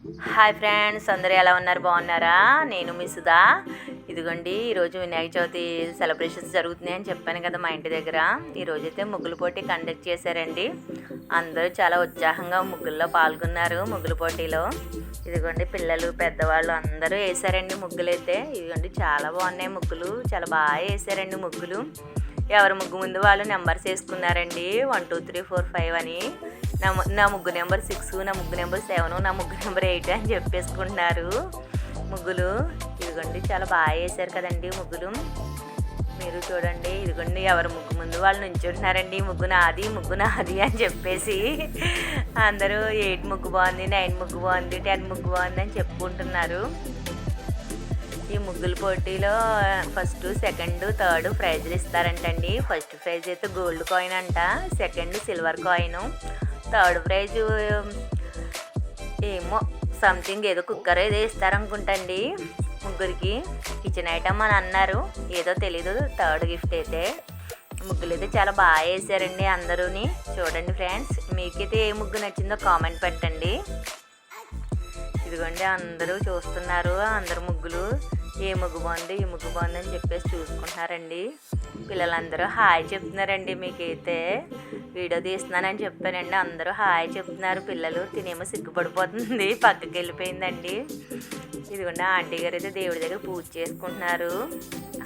Hi friends, అందరూ ఎలా ఉన్నారు? బాగున్నారా? నేను మీ సుధా. ఇదిగోండి, ఈరోజు వినాయక చవితి సెలబ్రేషన్స్ జరుగుతున్నాయని చెప్పాను కదా మా ఇంటి దగ్గర. ఈరోజైతే ముగ్గుల పోటీ కండక్ట్ చేశారండి. అందరూ చాలా ఉత్సాహంగా ముగ్గుల్లో పాల్గొన్నారు. ముగ్గుల పోటీలో ఇదిగోండి పిల్లలు పెద్దవాళ్ళు అందరూ వేసారండి ముగ్గులైతే. ఇదిగోండి చాలా బాగున్నాయి ముగ్గులు, చాలా బాగా వేసారండి ముగ్గులు. ఎవరి ముగ్గు ముందు వాళ్ళు నెంబర్స్ వేసుకున్నారండి, 1 2 3 4 5 అని. నా ముగ్గు నెంబర్ 6, నా ముగ్గు నెంబర్ 7, నా ముగ్గు నెంబర్ 8 అని చెప్పేసుకుంటున్నారు ముగ్గులు. ఇదిగోండి చాలా బాగా వేసారు కదండి ముగ్గులు. మీరు చూడండి, ఇదిగోండి ఎవరి ముగ్గు ముందు వాళ్ళు నుంచుంటున్నారండి. ముగ్గు నాది అని చెప్పేసి అందరూ 8 ముగ్గు బాగుంది, 9 ముగ్గు బాగుంది, 10 ముగ్గు బాగుంది అని చెప్పుకుంటున్నారు. ఈ ముగ్గుల పోటీలో ఫస్ట్, సెకండ్, థర్డ్ ప్రైజ్లు ఇస్తారంటండి. ఫస్ట్ ప్రైజ్ అయితే గోల్డ్ కాయిన్ అంట, second silver coin, third prize ఏమో సంథింగ్ ఏదో కుక్కర్ ఏదో ఇస్తారనుకుంటండి ముగ్గురికి. కిచెన్ ఐటమ్ అని అన్నారు, ఏదో తెలీదు. థర్డ్ గిఫ్ట్ అయితే ముగ్గులు అయితే చాలా బాగా వేసారండి అందరూని. చూడండి ఫ్రెండ్స్, మీకైతే ఏ ముగ్గు నచ్చిందో కామెంట్ పెట్టండి. ఇదిగోండి అందరూ చూస్తున్నారు, అందరు ముగ్గులు ఏ ముగ్గు బాగుంది, ఈ ముగ్గు బాగుంది అని చెప్పేసి చూసుకుంటున్నారండి. పిల్లలందరూ హాయ్ చెప్తున్నారండి. మీకైతే వీడియో తీస్తున్నానని చెప్పానండి, అందరూ హాయ్ చెప్తున్నారు. పిల్లలు తినేమో సిగ్గుపడిపోతుంది, పక్కకి వెళ్ళిపోయిందండి. ఇదిగోండి ఆంటీ గారు అయితే దేవుడి దగ్గర పూజ చేసుకుంటున్నారు,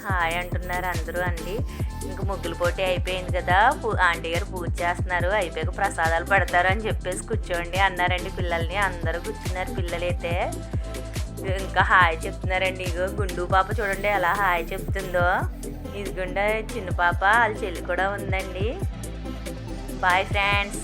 హాయ్ అంటున్నారు అందరూ అండి. ఇంక ముగ్గుల పోటీ అయిపోయింది కదా, ఆంటీ గారు పూజ చేస్తున్నారు, అయిపోయాక ప్రసాదాలు పెడతారు అని చెప్పేసి కూర్చోండి అన్నారండి పిల్లల్ని. అందరూ కూర్చున్నారు పిల్లలైతే. ఇంకా హాయ్ చెప్తున్నారండి. ఇగో గుండు పాప చూడండి ఎలా హాయ్ చెప్తుందో. ఇదిగోండి చిన్న పాప, వాళ్ళ చెల్లి కూడా ఉందండి. Boy friends.